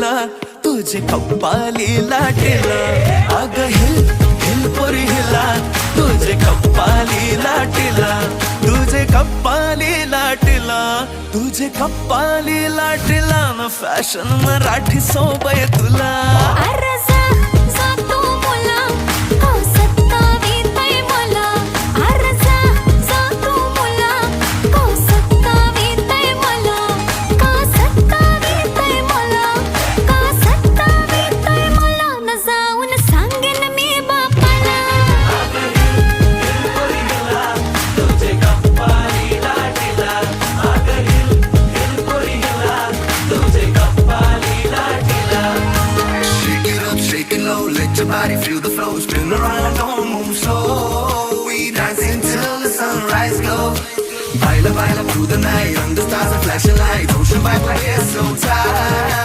लाटीला तुझे कप्पाली लाटीला अग hill hill पोरी हिला तुझे कप्पाली लाटीला तुझे कप्पाली लाटीला तुझे कप्पाली लाटीला न फॅशन मराठी सोबय तुला Let your body feel the flow, spin around, don't move slow. We dancing till the sunrise glow. Baila, baila through the night, under stars and flashing lights. Ocean vibe like it's so tight.